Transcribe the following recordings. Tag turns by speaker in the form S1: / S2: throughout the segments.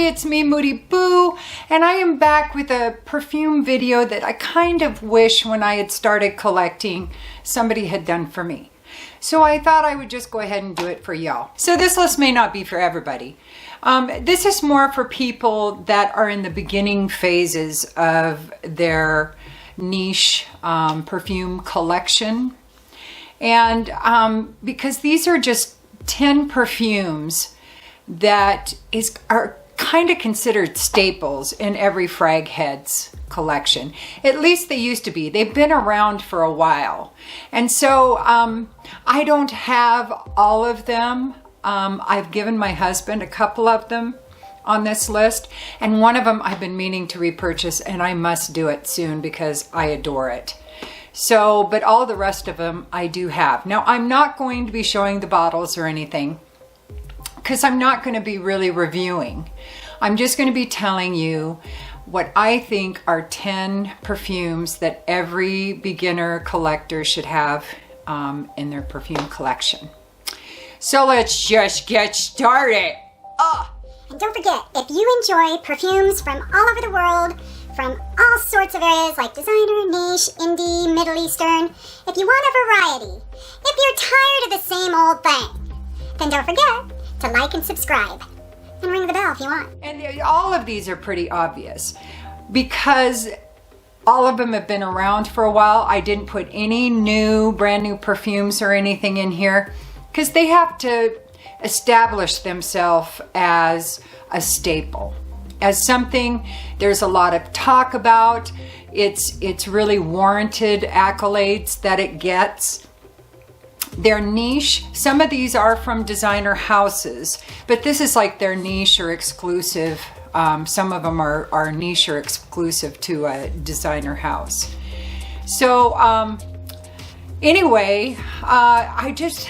S1: It's me, Moody Boo, and I am back with a perfume video that I kind of wish when I had started collecting somebody had done for me. So I thought I would just go ahead and do it for y'all. So this list may not be for everybody. This is more for people that are in the beginning phases of their niche perfume collection. And because these are just 10 perfumes that are kind of considered staples in every frag head's collection. At least they used to be. They've been around for a while. And so I don't have all of them. I've given my husband a couple of them on this list, and one of them I've been meaning to repurchase, and I must do it soon because I adore it. So, but all the rest of them I do have. Now, I'm not going to be showing the bottles or anything, because I'm not going to be really reviewing. I'm just going to be telling you what I think are 10 perfumes that every beginner collector should have in their perfume collection. So let's just get started.
S2: And don't forget, if you enjoy perfumes from all over the world, from all sorts of areas like designer, niche, indie, Middle Eastern, if you want a variety, if you're tired of the same old thing, then don't forget to like and subscribe and ring the bell if you want.
S1: And all of these are pretty obvious because all of them have been around for a while. I didn't put any brand new perfumes or anything in here because they have to establish themselves as a staple, as something there's a lot of talk about. It's really warranted accolades that it gets. They're niche. Some of these are from designer houses, but this is like their niche or exclusive. Some of them are niche or exclusive to a designer house. So anyway, I just,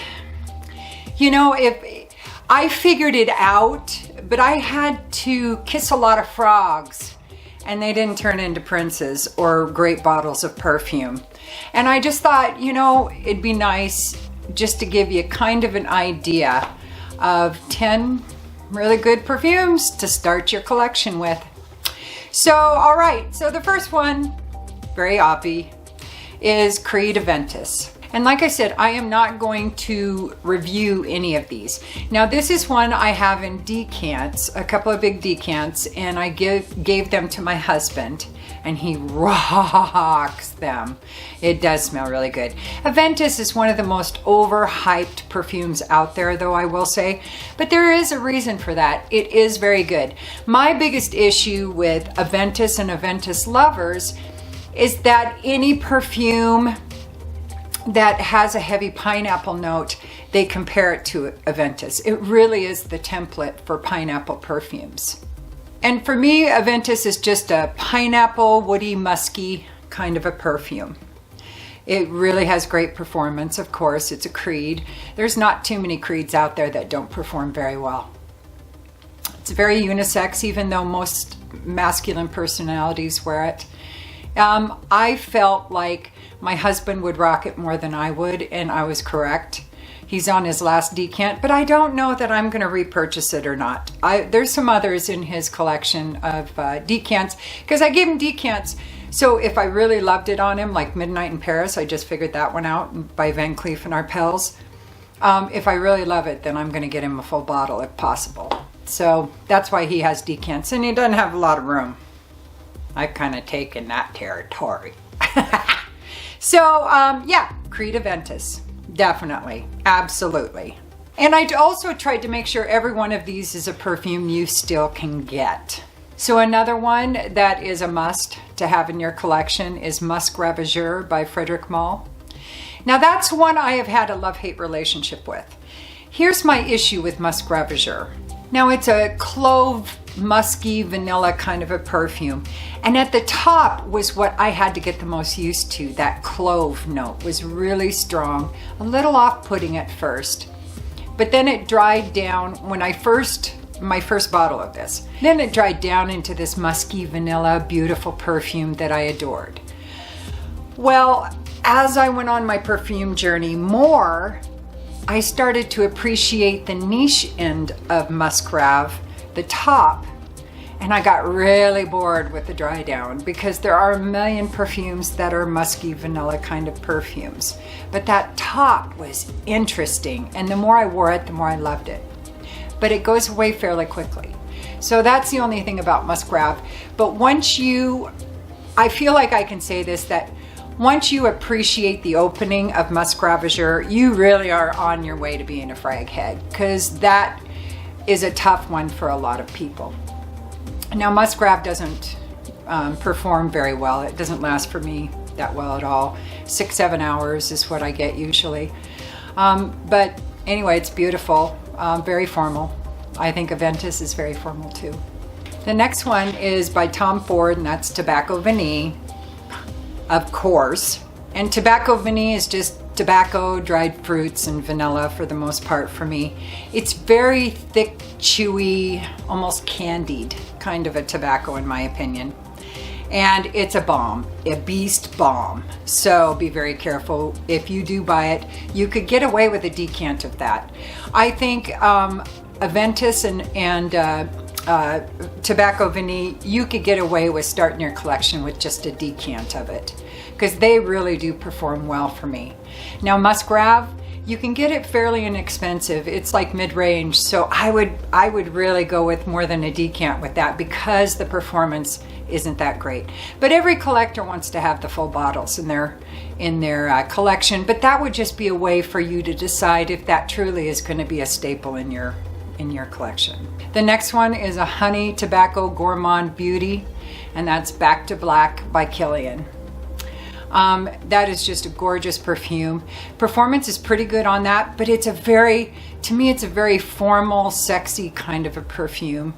S1: if I figured it out, but I had to kiss a lot of frogs and they didn't turn into princes or great bottles of perfume. And I just thought, it'd be nice just to give you kind of an idea of 10 really good perfumes to start your collection with. So, all right, so the first one, very obvious, is Creed Aventus. And like I said, I am not going to review any of these. Now, this is one I have in decants, a couple of big decants, and I gave them to my husband, and he rocks them. It does smell really good. Aventus is one of the most overhyped perfumes out there, though, I will say, but there is a reason for that. It is very good. My biggest issue with Aventus and Aventus lovers is that any perfume that has a heavy pineapple note, they compare it to Aventus. It really is the template for pineapple perfumes. And for me, Aventus is just a pineapple, woody, musky kind of a perfume. It really has great performance, of course. It's a Creed. There's not too many Creeds out there that don't perform very well. It's very unisex, even though most masculine personalities wear it. I felt like my husband would rock it more than I would, and I was correct. He's on his last decant, but I don't know that I'm going to repurchase it or not. There's some others in his collection of decants, because I gave him decants. So if I really loved it on him, like Midnight in Paris, I just figured that one out by Van Cleef and Arpels. If I really love it, then I'm going to get him a full bottle if possible. So that's why he has decants, and he doesn't have a lot of room. I've kind of taken that territory. So, yeah, Creed Aventus, definitely, absolutely. And I also tried to make sure every one of these is a perfume you still can get. So another one that is a must to have in your collection is Musc Ravageur by Frederic Malle. Now that's one I have had a love-hate relationship with. Here's my issue with Musc Ravageur. Now it's a clove, musky, vanilla kind of a perfume. And at the top was what I had to get the most used to. That clove note was really strong, a little off-putting at first. But then it dried down when my first bottle of this. Then it dried down into this musky, vanilla, beautiful perfume that I adored. Well, as I went on my perfume journey more, I started to appreciate the niche end of Musc Ravageur, the top, and I got really bored with the dry down because there are a million perfumes that are musky vanilla kind of perfumes. But that top was interesting, and the more I wore it, the more I loved it. But it goes away fairly quickly. So that's the only thing about Musc Ravageur. But once you, I feel like I can say this, that once you appreciate the opening of Musc Ravageur, you really are on your way to being a frag head, because that is a tough one for a lot of people. Now, Musc Ravageur doesn't perform very well. It doesn't last for me that well at all. 6-7 hours is what I get usually. But anyway, it's beautiful, very formal. I think Aventus is very formal too. The next one is by Tom Ford, and that's Tobacco Vanille, of course. And Tobacco Vanille is just tobacco, dried fruits, and vanilla for the most part for me. It's very thick, chewy, almost candied kind of a tobacco in my opinion. And it's a bomb, a beast bomb. So be very careful if you do buy it. You could get away with a decant of that. I think Aventus and Tobacco Vanille, you could get away with starting your collection with just a decant of it, because they really do perform well for me. Now, Musc Ravageur, you can get it fairly inexpensive. It's like mid-range, so I would really go with more than a decant with that, because the performance isn't that great. But every collector wants to have the full bottles in their collection, but that would just be a way for you to decide if that truly is going to be a staple in your collection. The next one is a honey tobacco gourmand beauty, and that's Back to Black by Kilian. That is just a gorgeous perfume. Performance is pretty good on that, but it's to me it's a very formal, sexy kind of a perfume.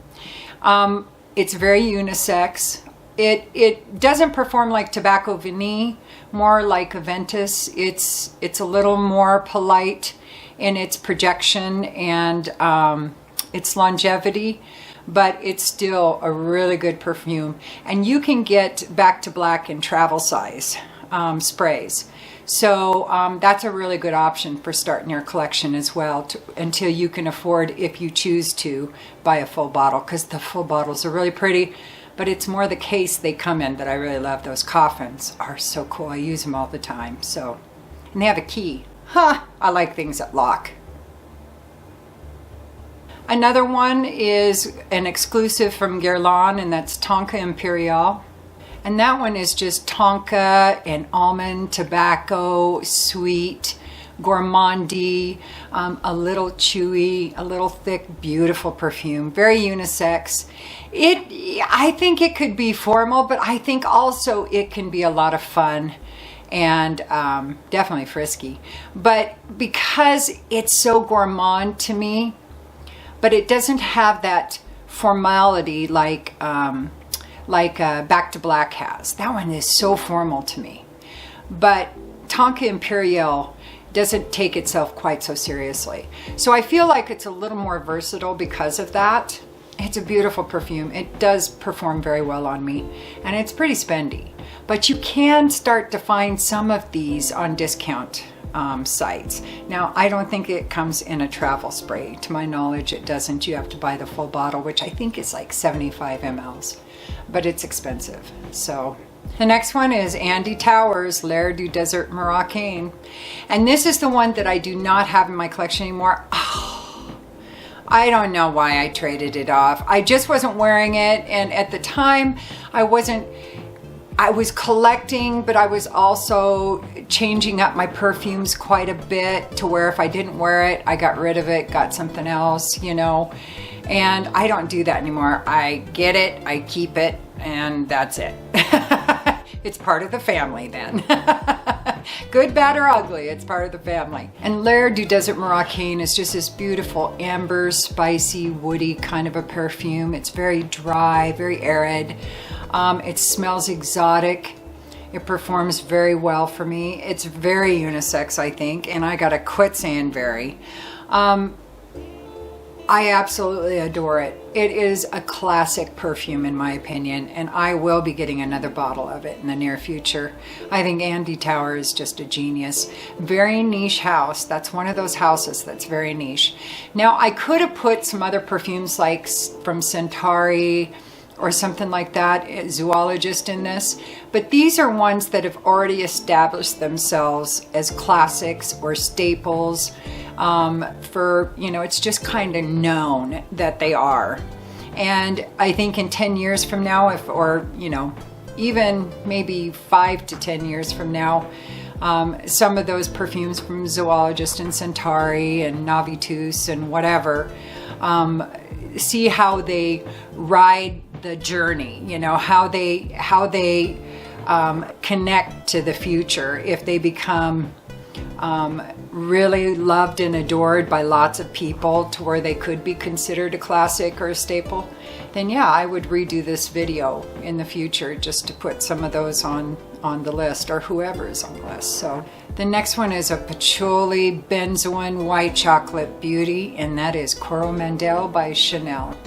S1: It's very unisex. It doesn't perform like Tobacco Vanille, more like Aventus. It's a little more polite in its projection and its longevity, but it's still a really good perfume. And you can get Back to Black in travel size sprays. So that's a really good option for starting your collection as well, until you can afford, if you choose to, buy a full bottle, because the full bottles are really pretty, but it's more the case they come in that I really love. Those coffins are so cool. I use them all the time. So, and they have a key. I like things that lock. Another one is an exclusive from Guerlain, and that's Tonka Imperiale. And that one is just tonka and almond, tobacco, sweet, gourmandy, a little chewy, a little thick, beautiful perfume. Very unisex. I think it could be formal, but I think also it can be a lot of fun and definitely frisky. But because it's so gourmand to me, but it doesn't have that formality like Back to Black has. That one is so formal to me. But Tonka Imperiale doesn't take itself quite so seriously. So I feel like it's a little more versatile because of that. It's a beautiful perfume. It does perform very well on me, and it's pretty spendy. But you can start to find some of these on discount sites. Now, I don't think it comes in a travel spray. To my knowledge, it doesn't. You have to buy the full bottle, which I think is like 75 mLs. But it's expensive. So the next one is Andy Towers L'air du Desert Marocain, and this is the one that I do not have in my collection anymore. I don't know why I traded it off. I just wasn't wearing it, and at the time I was collecting, but I was also changing up my perfumes quite a bit to where if I didn't wear it, I got rid of it, got something else, you know. And I don't do that anymore. I get it, I keep it, and that's it. It's part of the family then. Good, bad, or ugly, it's part of the family. And L'air du Desert Marocain is just this beautiful amber, spicy, woody kind of a perfume. It's very dry, very arid. It smells exotic. It performs very well for me. It's very unisex, I think, and I gotta quit saying very. I absolutely adore it. It is a classic perfume in my opinion, and I will be getting another bottle of it in the near future. I think Andy Tower is just a genius. Very niche house. That's one of those houses that's very niche. Now, I could have put some other perfumes like from Centauri or something like that, Zoologist, in this, but these are ones that have already established themselves as classics or staples. For, you know, it's just kind of known that they are. And I think in 10 years from now, or, you know, even maybe 5 to 10 years from now, some of those perfumes from Zoologist and Centauri and Aventus and whatever, see how they ride the journey, you know, how they connect to the future. If they become really loved and adored by lots of people to where they could be considered a classic or a staple, then yeah, I would redo this video in the future just to put some of those on the list, or whoever is on the list. So the next one is a patchouli benzoin white chocolate beauty, and that is Coromandel by Chanel.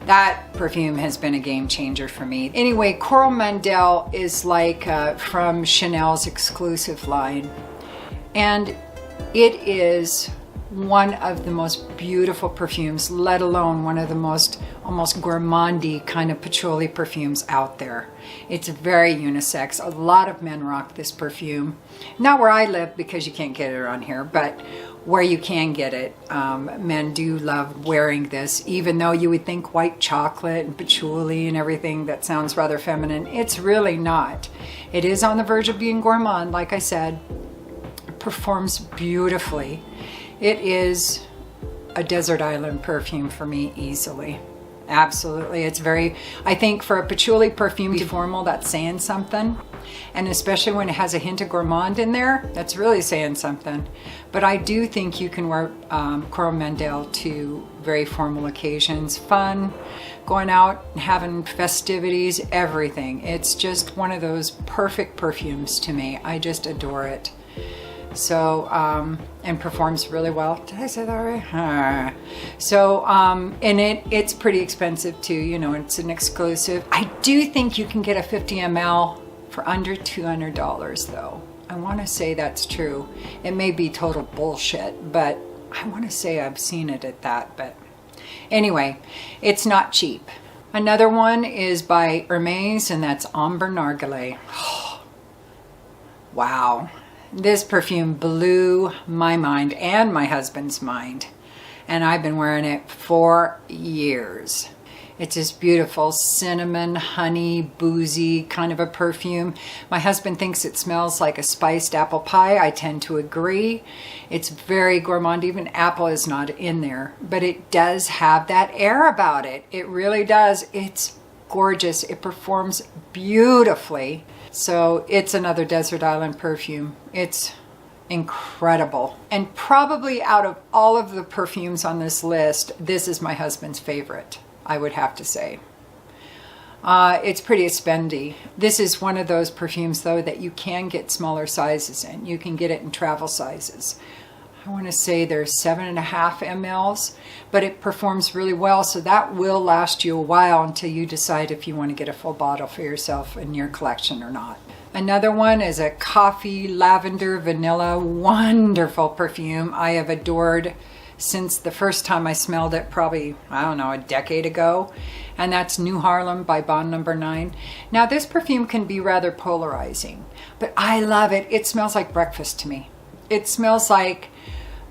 S1: That perfume has been a game changer for me. Anyway, Coromandel is like from Chanel's exclusive line. And it is one of the most beautiful perfumes, let alone one of the most almost gourmandy kind of patchouli perfumes out there. It's very unisex. A lot of men rock this perfume. Not where I live because you can't get it around here, but where you can get it, men do love wearing this, even though you would think white chocolate and patchouli and everything that sounds rather feminine. It's really not. It is on the verge of being gourmand, like I said. It performs beautifully. It is a desert island perfume for me easily. Absolutely. It's very, I think for a patchouli perfume to be formal, that's saying something. And especially when it has a hint of gourmand in there, that's really saying something. But I do think you can wear Coromandel to very formal occasions, fun, going out and having festivities, everything. It's just one of those perfect perfumes to me. I just adore it. So, and performs really well. Did I say that right? So, and it's pretty expensive too, you know, it's an exclusive. I do think you can get a 50 ml for under $200 though. I want to say that's true. It may be total bullshit, but I want to say I've seen it at that. But anyway, it's not cheap. Another one is by Hermes, and that's Ambre Narguile. Wow. This perfume blew my mind and my husband's mind, and I've been wearing it for years. It's this beautiful cinnamon, honey, boozy kind of a perfume. My husband thinks it smells like a spiced apple pie. I tend to agree. It's very gourmand. Even apple is not in there, but it does have that air about it. It really does. It's gorgeous. It performs beautifully. So it's another desert island perfume. It's incredible. And probably out of all of the perfumes on this list, this is my husband's favorite, I would have to say. It's pretty spendy. This is one of those perfumes though that you can get smaller sizes in. You can get it in travel sizes. I want to say there's 7.5 mLs, but it performs really well, so that will last you a while until you decide if you want to get a full bottle for yourself in your collection or not. Another one is a coffee, lavender, vanilla, wonderful perfume I have adored since the first time I smelled it, probably, I don't know, a decade ago, and that's New Haarlem by Bond No. 9. Now this perfume can be rather polarizing, but I love it. It smells like breakfast to me. It smells like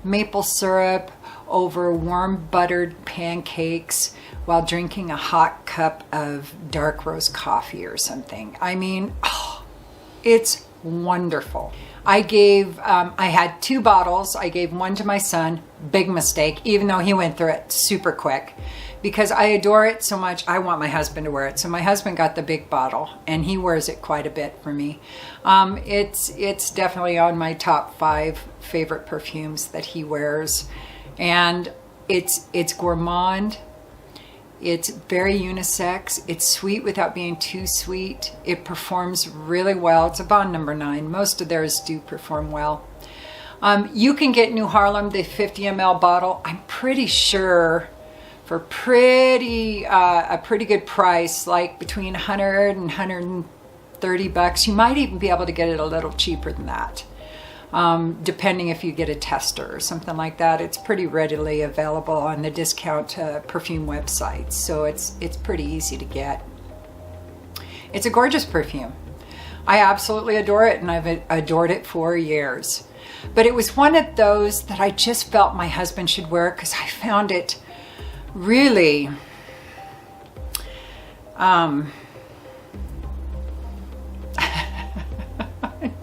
S1: maple syrup over warm buttered pancakes while drinking a hot cup of dark roast coffee or something. I mean, oh, it's wonderful. I had 2 bottles. I gave one to my son. Big mistake, even though he went through it super quick. Because I adore it so much, I want my husband to wear it. So my husband got the big bottle, and he wears it quite a bit for me. It's definitely on my top 5 favorite perfumes that he wears. And it's gourmand. It's very unisex. It's sweet without being too sweet. It performs really well. It's a Bond No. 9. Most of theirs do perform well. You can get New Haarlem, the 50 ml bottle, I'm pretty sure for a pretty good price, like between 100 and 130 bucks. You might even be able to get it a little cheaper than that, depending if you get a tester or something like that. It's pretty readily available on the discount perfume websites, so it's pretty easy to get. It's a gorgeous perfume. I absolutely adore it, and I've adored it for years. But it was one of those that I just felt my husband should wear because I found it really I'm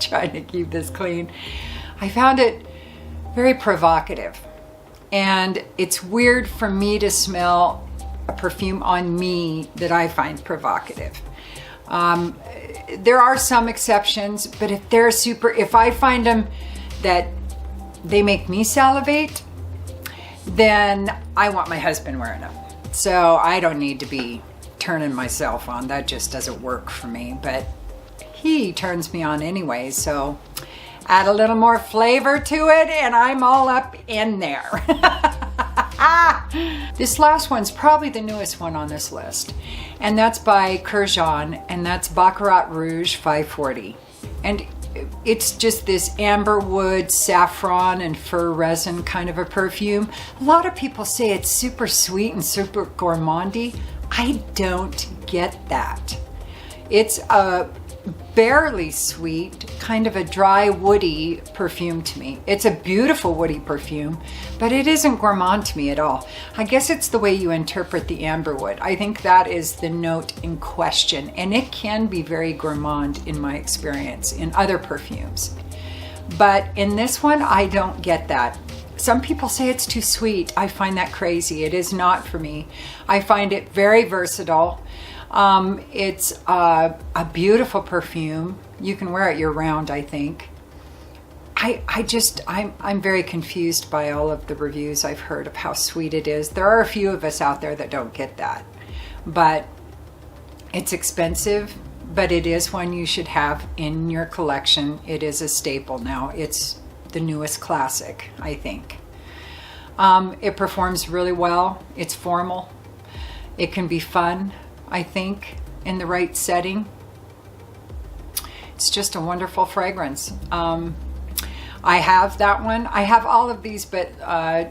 S1: trying to keep this clean. I found it very provocative, and it's weird for me to smell a perfume on me that I find provocative. There are some exceptions, but if I find them that they make me salivate, then I want my husband wearing them. So I don't need to be turning myself on. That just doesn't work for me, but he turns me on anyway. So add a little more flavor to it and I'm all up in there. This last one's probably the newest one on this list, and that's by Kurkdjian, and that's Bac Rouge 540. And it's just this amber wood, saffron, and fir resin kind of a perfume. A lot of people say it's super sweet and super gourmandy. I don't get that. It's a barely sweet, kind of a dry, woody perfume to me. It's a beautiful woody perfume, but it isn't gourmand to me at all. I guess it's the way you interpret the amberwood. I think that is the note in question, and it can be very gourmand in my experience in other perfumes. But in this one, I don't get that. Some people say it's too sweet. I find that crazy. It is not for me. I find it very versatile. It's a beautiful perfume. You can wear it year round, I think. I'm very confused by all of the reviews I've heard of how sweet it is. There are a few of us out there that don't get that, but it's expensive, but it is one you should have in your collection. It is a staple now. It's the newest classic, I think. It performs really well. It's formal. It can be fun, I think, in the right setting. It's just a wonderful fragrance. I have that one. I have all of these, but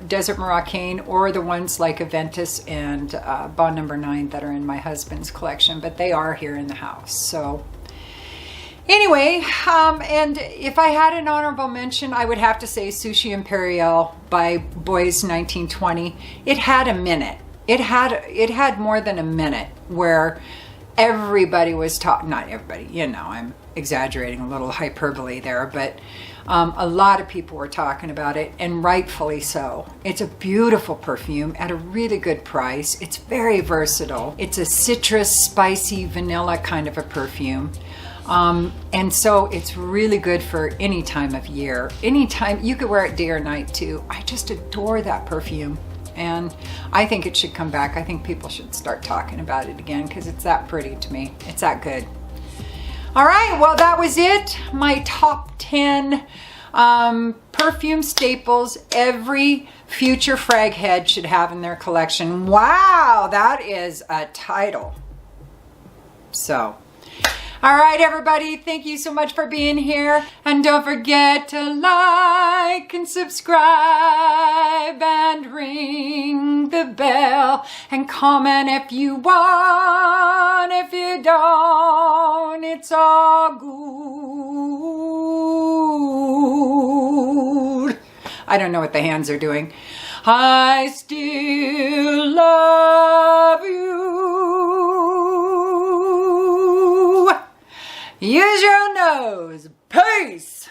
S1: Desert Marocain, or the ones like Aventus and Bois No. 9 that are in my husband's collection, but they are here in the house. So anyway, and if I had an honorable mention, I would have to say Sushi Imperiale by Bois 1920. It had a minute. It had more than a minute where everybody was talking, not everybody, you know, I'm exaggerating a little, hyperbole there, but a lot of people were talking about it, and rightfully so. It's a beautiful perfume at a really good price. It's very versatile. It's a citrus, spicy, vanilla kind of a perfume. And so it's really good for any time of year. Anytime, you could wear it day or night too. I just adore that perfume. And I think it should come back. I think people should start talking about it again because it's that pretty to me. It's that good. All right, well, that was it. My top 10 perfume staples every future frag head should have in their collection. Wow, that is a title. So, all right, everybody, thank you so much for being here. And don't forget to like and subscribe and ring the bell and comment if you want. If you don't, it's all good. I don't know what the hands are doing. I still love you. Use your nose. Peace.